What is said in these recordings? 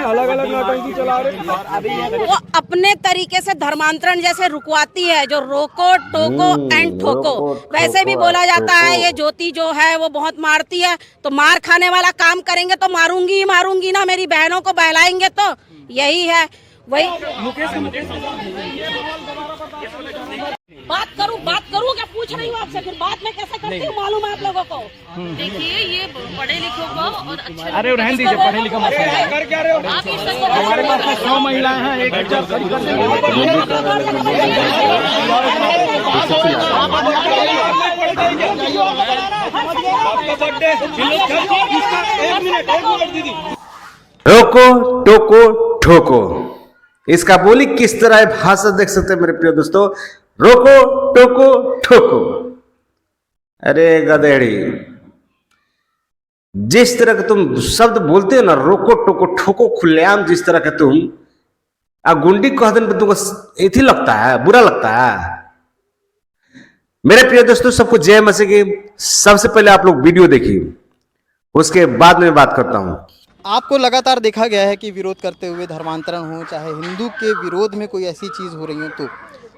अलग अलग नौटंकी चला रहे। वो अपने तरीके से धर्मांतरण जैसे रुकवाती है, जो रोको टोको एंड ठोको। वैसे भी बोला जाता है ये ज्योति जो है वो बहुत मारती है, तो मार खाने वाला काम करेंगे तो मारूंगी ही मारूंगी ना, मेरी बहनों को बहलाएंगे तो यही है। वही बात करूं क्या पूछ रही हूँ आपसे, फिर बात में कैसे करती हूँ मालूम है आप लोगों को। देखिए ये पढ़े लिखों को और अच्छा, अरे रहने दीजिए, पढ़े लिखे मत कर क्या रहे हो। आप इसको हमारे पास 100 महिलाएं हैं, एक हजार खड़ी कर देंगे। रोको टोको ठोको, इसका बोली किस तरह है, भाषा देख सकते हैं मेरे प्रिय दोस्तों। रोको टोको ठोको। अरे गधेड़ी, जिस तरह का तुम शब्द बोलते हो ना, रोको टोको ठोको खुलेआम, जिस तरह का तुम गुंडी कह देने पर तुमको इथी लगता है, बुरा लगता है। मेरे प्रिय दोस्तों, सबको जय मसीह की। सबसे पहले आप लोग वीडियो देखिए, उसके बाद में बात करता हूं। आपको लगातार देखा गया है कि विरोध करते हुए धर्मांतरण हो, चाहे हिंदू के विरोध में कोई ऐसी चीज़ हो रही हो, तो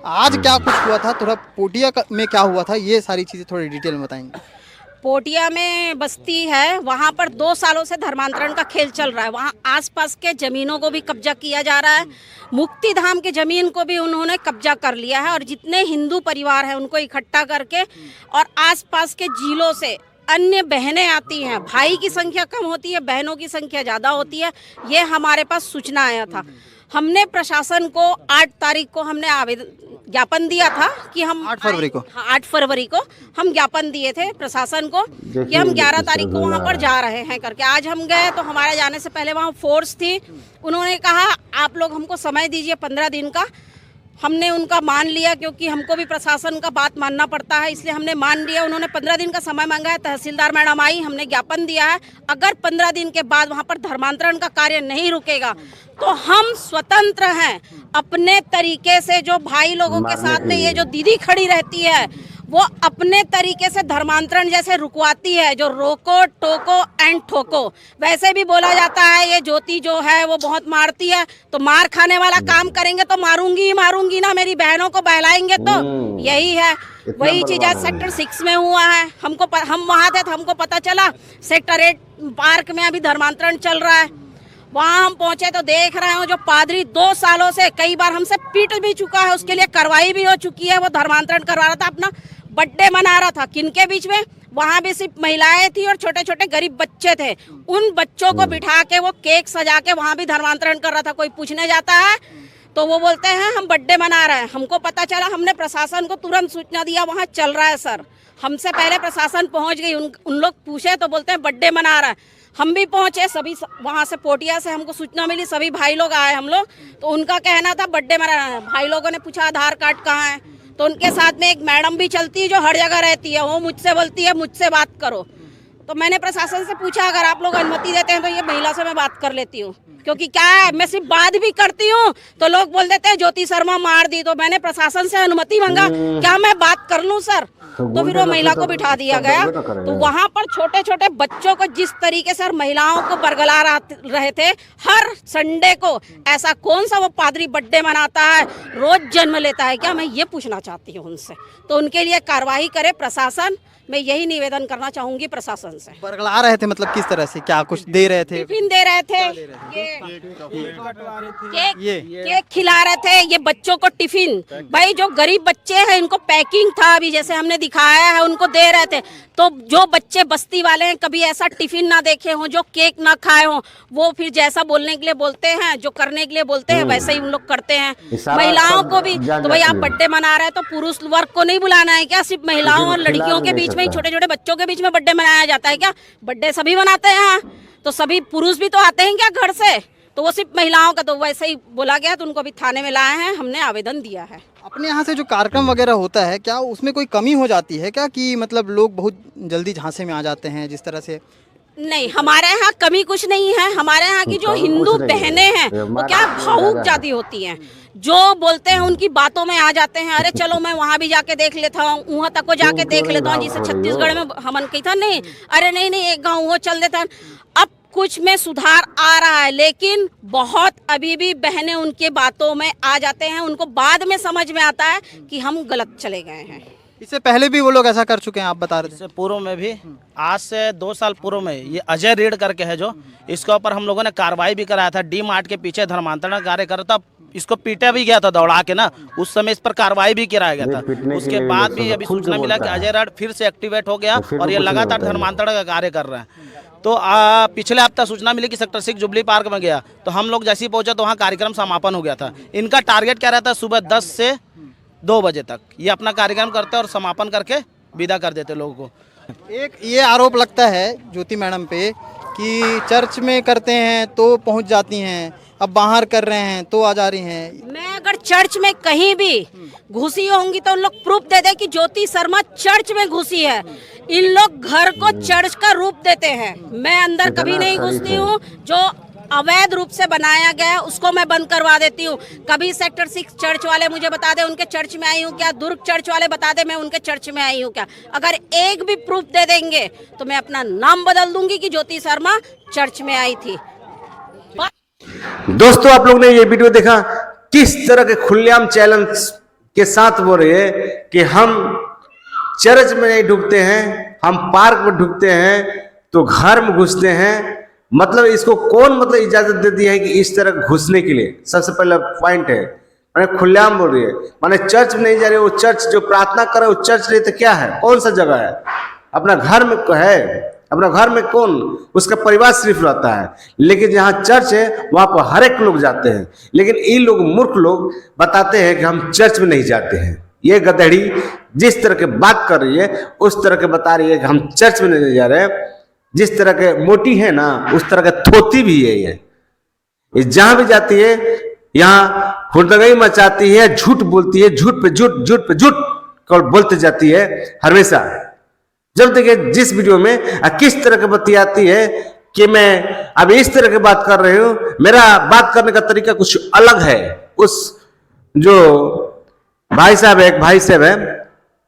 आज क्या कुछ हुआ था, थोड़ा पोटिया में क्या हुआ था, ये सारी चीज़ें थोड़ी डिटेल में बताएंगे। पोटिया में बस्ती है, वहाँ पर 2 सालों से धर्मांतरण का खेल चल रहा है। वहाँ आसपास के जमीनों को भी कब्जा किया जा रहा है, मुक्ति धाम के जमीन को भी उन्होंने कब्जा कर लिया है, और जितने हिंदू परिवार हैं उनको इकट्ठा करके, और आसपास के जिलों से अन्य बहनें आती हैं। भाई की संख्या कम होती है, बहनों की संख्या ज़्यादा होती है। ये हमारे पास सूचना आया था। हमने प्रशासन को 8 तारीख को हमने ज्ञापन दिया था कि हम 8 फरवरी को 8 फरवरी को हम ज्ञापन दिए थे प्रशासन को कि हम 11 तारीख को वहाँ पर जा रहे हैं करके। आज हम गए तो हमारे जाने से पहले वहाँ फोर्स थी। उन्होंने कहा आप लोग हमको समय दीजिए 15 दिन का। हमने उनका मान लिया, क्योंकि हमको भी प्रशासन का बात मानना पड़ता है, इसलिए हमने मान लिया। उन्होंने 15 दिन का समय मांगा है। तहसीलदार मैडम आई, हमने ज्ञापन दिया है। अगर 15 दिन के बाद वहाँ पर धर्मांतरण का कार्य नहीं रुकेगा तो हम स्वतंत्र हैं अपने तरीके से। जो भाई लोगों के साथ में ये जो दीदी खड़ी रहती है, वो अपने तरीके से धर्मांतरण जैसे रुकवाती है, जो रोको टोको एंड ठोको। वैसे भी बोला जाता है ये ज्योति जो है वो बहुत मारती है, तो मार खाने वाला काम करेंगे तो मारूंगी ही मारूंगी ना, मेरी बहनों को बहलाएंगे तो यही है। वही चीज आज सेक्टर 6 में हुआ है। हम वहाँ थे तो हमको पता चला सेक्टर 8 पार्क में अभी धर्मांतरण चल रहा है। वहाँ हम पहुंचे तो देख रहे हो जो पादरी 2 सालों से कई बार हमसे पीट भी चुका है, उसके लिए कार्रवाई भी हो चुकी है। वो धर्मांतरण करवा रहा था, अपना बर्थडे मना रहा था। किनके बीच में? वहाँ भी सिर्फ महिलाएं थी और छोटे छोटे गरीब बच्चे थे। उन बच्चों को बिठा के वो केक सजा के वहाँ भी धर्मांतरण कर रहा था। कोई पूछने जाता है तो वो बोलते हैं हम बर्थडे मना रहे हैं। हमको पता चला, हमने प्रशासन को तुरंत सूचना दिया वहाँ चल रहा है सर। हमसे पहले प्रशासन पहुँच गई। उन लोग पूछे तो बोलते हैं बर्थडे मना रहा है। हम भी पहुंचे, सभी वहाँ से पोटिया से हमको सूचना मिली, सभी भाई लोग आए हम लोग, तो उनका कहना था बर्थडे मना रहा है। भाई लोगों ने पूछा आधार कार्ड कहाँ है, तो उनके साथ में एक मैडम भी चलती है जो हर जगह रहती है। वो मुझसे बोलती है मुझसे बात करो। तो मैंने प्रशासन से पूछा अगर आप लोग अनुमति देते हैं तो ये महिला से मैं बात कर लेती हूँ, क्योंकि क्या है मैं सिर्फ बात भी करती हूँ तो लोग बोल देते हैं ज्योति शर्मा मार दी। तो मैंने प्रशासन से अनुमति मांगा, क्या मैं बात कर लूँ सर? तो फिर वो महिला को बिठा दिया गया। तो वहाँ पर छोटे छोटे बच्चों को जिस तरीके से महिलाओं को बरगला रहे थे हर संडे को, ऐसा कौन सा वो पादरी बर्थडे मनाता है, रोज जन्म लेता है क्या? मैं ये पूछना चाहती हूँ उनसे। तो उनके लिए कार्रवाई करे प्रशासन। मैं यही निवेदन करना चाहूंगी प्रशासन से। बरगला रहे थे मतलब किस तरह से? क्या कुछ दे रहे थे? टिफिन दे रहे थे, केक खिला रहे थे ये बच्चों को टिफिन। भाई जो गरीब बच्चे हैं इनको पैकिंग था, अभी जैसे हमने दिखाया है उनको दे रहे थे। तो जो बच्चे बस्ती वाले हैं कभी ऐसा टिफिन ना देखे हों, जो केक ना खाए हों, वो फिर जैसा बोलने के लिए बोलते हैं, जो करने के लिए बोलते हैं वैसे ही उन लोग करते हैं। महिलाओं को भी तो भाई आप बर्थडे मना रहे हैं तो पुरुष वर्ग को नहीं बुलाना है क्या? सिर्फ महिलाओं और लड़कियों के बीच में ही, छोटे छोटे बच्चों के बीच में बर्थडे मनाया जाता है क्या? बर्थडे सभी मनाते हैं यहाँ, तो सभी पुरुष भी तो आते हैं क्या घर से? तो वो सिर्फ महिलाओं का तो वैसे ही बोला गया, तो उनको अभी थाने में लाए हैं, हमने आवेदन दिया है। अपने यहाँ से जो कार्यक्रम वगैरह होता है क्या उसमें कोई कमी हो जाती है क्या, कि मतलब लोग बहुत जल्दी झांसे में आ जाते हैं जिस तरह से? नहीं, हमारे यहाँ कमी कुछ नहीं है। हमारे यहाँ की जो हिंदू बहनें हैं वो क्या भावुक जाती होती हैं, जो बोलते हैं उनकी बातों में आ जाते हैं। अरे चलो मैं वहाँ भी जाके देख लेता हूँ, वहाँ तक को जाके देख लेता हूँ, जिसे छत्तीसगढ़ में हमन कही था नहीं, अरे नहीं एक गाँव वो चल देता है। अब कुछ में सुधार आ रहा है, लेकिन बहुत अभी भी बहनें उनके बातों में आ जाते हैं। उनको बाद में समझ में आता है कि हम गलत चले गए हैं। इससे पहले भी वो लोग ऐसा कर चुके हैं, आप बता रहे थे। इससे पूर्व में भी, आज से 2 साल पूर्व में, ये अजय रेड करके है जो, इसके ऊपर हम लोगों ने कार्रवाई भी कराया था। डी मार्ट के पीछे धर्मांतरण कार्य कर था, इसको पीटा भी गया था दौड़ा के ना, उस समय इस पर कार्रवाई भी कराया गया था। उसके बाद भी अभी सूचना मिला कि अजय रेड फिर से एक्टिवेट हो गया और ये लगातार धर्मांतरण का कार्य कर रहे हैं। तो पिछले हफ्ता सूचना मिली कि सेक्टर 6 जुबली पार्क में गया, तो हम लोग जैसे ही पहुंचे तो वहाँ कार्यक्रम समापन हो गया था। इनका टारगेट क्या रहता है, सुबह 10 से 2 बजे तक ये अपना कार्यक्रम करते हैं और समापन करके विदा कर देते लोगों को। एक ये आरोप लगता है ज्योति मैडम पे कि चर्च में करते हैं तो पहुंच जाती हैं, अब बाहर कर रहे हैं तो आ जा रही हैं। मैं अगर चर्च में कहीं भी घुसी होंगी तो उन लोग प्रूफ दे दे कि ज्योति शर्मा चर्च में घुसी है। इन लोग घर को चर्च का रूप देते हैं। मैं अंदर कभी नहीं घुसती हूँ। जो अवैध रूप से बनाया गया है उसको मैं बंद करवा देती हूँ। कभी सेक्टर 6 चर्च वाले मुझे बता दे उनके चर्च में आई हूँ क्या, दुर्ग चर्च वाले बता दे मैं उनके चर्च में आई हूँ क्या। अगर एक भी प्रूफ दे देंगे तो मैं अपना नाम बदल दूंगी कि ज्योति शर्मा चर्च में आई थी। दोस्तों, आप लोग ने ये वीडियो देखा, किस तरह के खुलेआम चैलेंज के साथ बोल रहे हैं कि हम चर्च में नहीं ढुकते हैं, हम पार्क में ढुकते हैं तो घर में घुसते हैं। मतलब इसको कौन इजाजत दे दी है कि इस तरह घुसने के लिए? सबसे पहला पॉइंट है, मैंने खुलेआम बोल रही है, माने चर्च में नहीं जा रही। वो चर्च जो प्रार्थना करे वो चर्च नहीं तो क्या है, कौन सा जगह है? अपना घर में है। अपना घर में कौन, उसका परिवार सिर्फ रहता है। लेकिन जहाँ चर्च है वहां पर हर एक लोग जाते हैं। लेकिन ये लोग मूर्ख लोग बताते हैं कि हम चर्च में नहीं जाते हैं। ये गधेड़ी जिस तरह के बात कर रही है उस तरह के बता रही है कि हम चर्च में नहीं जा रहे। जिस तरह के मोटी है ना उस तरह के थोती भी है। ये जहां भी जाती है यहाँ हुड़दंगई मचाती है, झूठ बोलती है, झूठ पे झूठ बोलते जाती है हमेशा। जब देखिए जिस वीडियो में किस तरह की बतियाती है कि मैं अब इस तरह की बात कर रही हूं, मेरा बात करने का तरीका कुछ अलग है। उस जो भाई साहब है, एक भाई साहब है,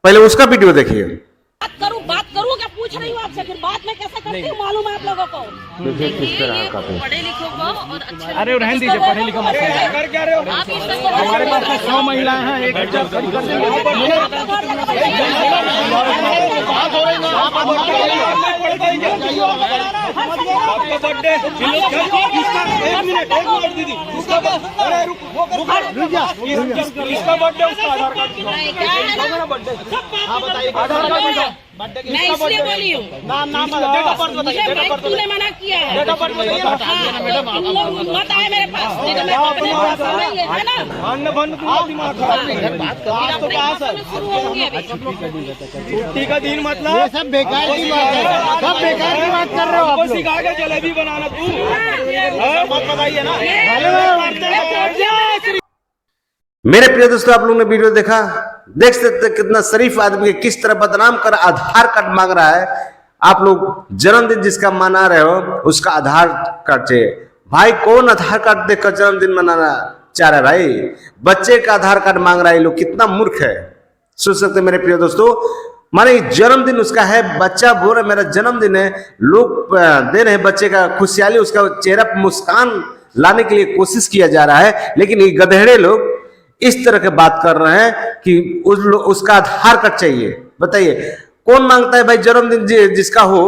पहले उसका वीडियो देखिए। बात करूँ क्या पूछ रही हूँ आपसे, फिर बात में कैसे करती हूँ मालूम है आप लोगों को। देखिए ये पढ़े लिखे को और अच्छे। अरे रहने दीजिए, पढ़े लिखे मत है। कर क्या रहे हो? आप इस तरह हमारे पास में 100 महिलाएं हैं, एक हजार खड़ी कर देंगे। दीदी इसका बर्थडे, उसका आधार कार्ड, हाँ बताइए आधार कार्ड। मैं इसलिए बोली हूँ, नाम डेट ऑफ बर्थ बताइए। तूने मना किया है। डेट ऑफ बर्थ बताइए। तुम लोग मत आए मेरे पास, नहीं तो मैं अपने पास है ना। दिमाग खराब तो पास है। शुरू होगी अभी। छुट्टी का दिन मतलब सब बेकार की बात है, सब बेकार की बात कर रहे हो आप लोग। सिखा के जलेबी बनाना तू मत बताइए ना। मेरे प्रिय दोस्तों, आप लोगों ने वीडियो देखा, देख सकते कितना शरीफ आदमी किस तरह बदनाम कर आधार कार्ड मांग रहा है। आप लोग जन्मदिन जिसका मना रहे हो उसका आधार कार्ड चाहिए। भाई कौन आधार कार्ड देकर जन्मदिन मनाना चाह रहा है? भाई बच्चे का आधार कार्ड मांग रहा है। लोग कितना मूर्ख है, सोच सकते मेरे प्रिय दोस्तों। माने जन्मदिन उसका है, बच्चा बोल रहा मेरा जन्मदिन है, लोग दे रहे हैं बच्चे का खुशहाली, उसका चेहरा पर मुस्कान लाने के लिए कोशिश किया जा रहा है। लेकिन ये गधेड़े लोग इस तरह के बात कर रहे हैं कि उसका आधार कार्ड चाहिए। बताइए कौन मांगता है भाई जन्मदिन जिसका हो,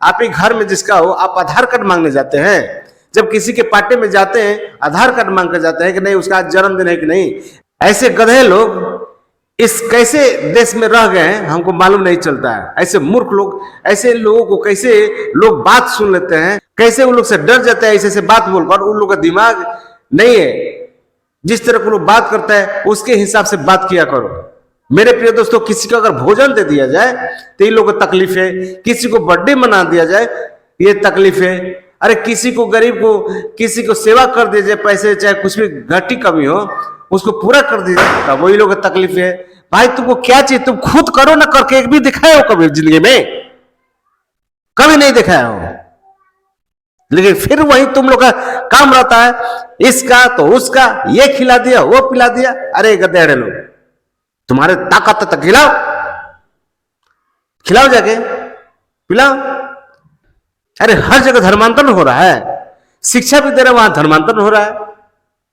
आप ही घर में जिसका हो, आप आधार कार्ड मांगने जाते हैं? जब किसी के पार्टी में जाते हैं आधार कार्ड मांग कर जाते हैं कि नहीं उसका जन्मदिन है कि नहीं। ऐसे गधे लोग इस कैसे देश में रह गए हैं हमको मालूम नहीं चलता है। ऐसे मूर्ख लोग, ऐसे लोगों को कैसे लोग बात सुन लेते हैं, कैसे उन लोग से डर जाते हैं ऐसे बात बोलकर। उन लोग का दिमाग नहीं है, जिस तरह को लोग बात करता है उसके हिसाब से बात किया करो। मेरे प्रिय दोस्तों, किसी को अगर भोजन दे दिया जाए तो इन लोगों को तकलीफ है, किसी को बर्थडे मना दिया जाए ये तकलीफ है। अरे किसी को गरीब को किसी को सेवा कर दिया जाए, पैसे चाहे कुछ भी घटी कमी हो उसको पूरा कर दीजिए, तब वही लोग तकलीफ है। भाई तुमको क्या चाहिए, तुम खुद करो ना, करके एक भी दिखाए हो कभी जिंदगी में? कभी नहीं दिखाया हो। लेकिन फिर वही तुम लोग का काम रहता है, इसका तो उसका, ये खिला दिया वो पिला दिया। अरे गधेड़े लोग, तुम्हारे ताकत तक खिलाओ, खिलाओ जाके पिलाओ। अरे हर जगह धर्मांतरण हो रहा है, शिक्षा भी दे रहे वहां धर्मांतरण हो रहा है।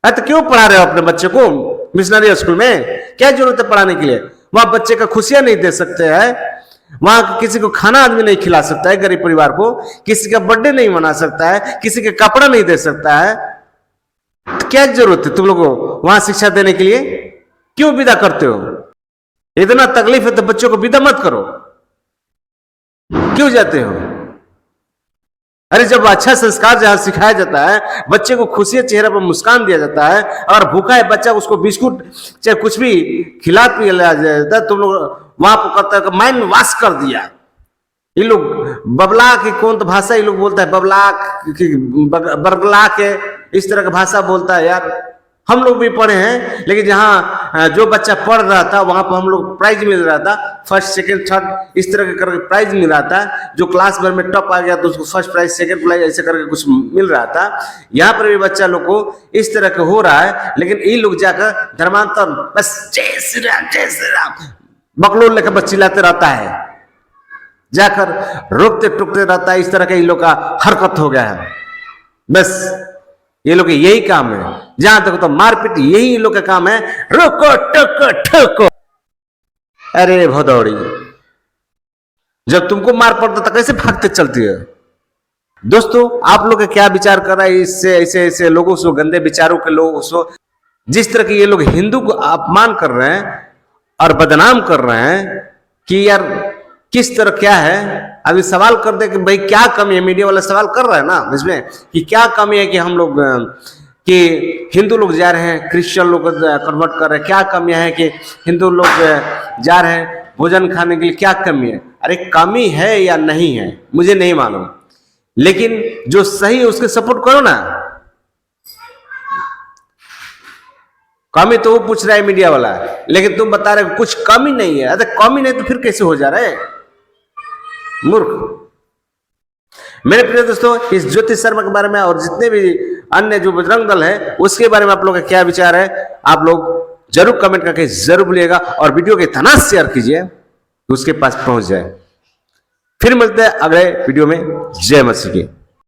अरे तो क्यों पढ़ा रहे हो अपने बच्चे को मिशनरी स्कूल में? क्या जरूरत है पढ़ाने के लिए? वहां बच्चे का खुशियां नहीं दे सकते हैं, वहां किसी को खाना आदमी नहीं खिला सकता है, गरीब परिवार को किसी का बर्थडे नहीं मना सकता है, किसी के कपड़ा नहीं दे सकता है। तो क्या जरूरत है तुम लोग को वहां शिक्षा देने के लिए? क्यों विदा करते हो? इतना तकलीफ है तो बच्चों को विदा मत करो, क्यों जाते हो? अरे जब अच्छा संस्कार जहां सिखाया जाता है, बच्चे को खुशी चेहरे पर मुस्कान दिया जाता है, और भूखा है बच्चा उसको बिस्कुट चाहे कुछ भी खिला पिला जाता है, तुम लोग वहां पर करता है माइंड वॉश कर दिया। ये लोग बबला की कौन तो भाषा ये लोग बोलता है, बबला की बरगला के इस तरह का भाषा बोलता है। यार हम लोग भी पढ़े हैं, लेकिन जहां जो बच्चा पढ़ रहा था वहां पर हम लोग प्राइज मिल रहा था, फर्स्ट सेकंड थर्ड इस तरह के करके प्राइज मिल रहा था। जो क्लास भर में टॉप आ गया तो उसको फर्स्ट प्राइज सेकंड प्राइज ऐसे करके कुछ मिल रहा था। यहाँ पर भी बच्चा लोग को इस तरह का हो रहा है, लेकिन ये लोग जाकर धर्मांतरण बस जय श्री राम बकलोल लेकर बस चिल्लाते रहता है, जाकर रोकते टुकते रहता है। इस तरह का इन लोग का हरकत हो गया है। बस ये लोग यही काम है, जहां तक तो मारपीट यही इन लोग का काम है, रोको टोको ठोको। अरे भदौड़ी, जब तुमको मार पड़ता तो कैसे भागते चलती है? दोस्तों आप लोग क्या विचार कर रहा है इससे? ऐसे ऐसे लोगों से, गंदे विचारों के लोगों से, जिस तरह के ये लोग हिंदू को अपमान कर रहे हैं और बदनाम कर रहे हैं, कि यार किस तरह क्या है। अभी सवाल कर दे कि भाई क्या कमी है, मीडिया वाला सवाल कर रहा है ना इसमें कि क्या कमी है कि हम लोग कि हिंदू लोग जा रहे हैं क्रिश्चियन लोग कन्वर्ट कर रहे हैं, क्या कमी है कि हिंदू लोग जा रहे हैं भोजन खाने के लिए, क्या कमी है? अरे कमी है या नहीं है मुझे नहीं मालूम, लेकिन जो सही है उसके सपोर्ट करो ना। कमी तो वो पूछ रहा है मीडिया वाला, लेकिन तुम बता रहे हो कुछ कमी नहीं है। अरे कमी नहीं तो फिर कैसे हो जा रहा है? मूर्ख। मेरे प्रिय दोस्तों, इस ज्योतिष शर्मा के बारे में और जितने भी अन्य जो बजरंग दल है उसके बारे में आप लोगों का क्या विचार है, आप लोग जरूर कमेंट करके जरूर बोलिएगा, और वीडियो के इतना शेयर कीजिए कि उसके पास पहुंच जाए। फिर मिलते हैं अगले वीडियो में। जय मसीह की।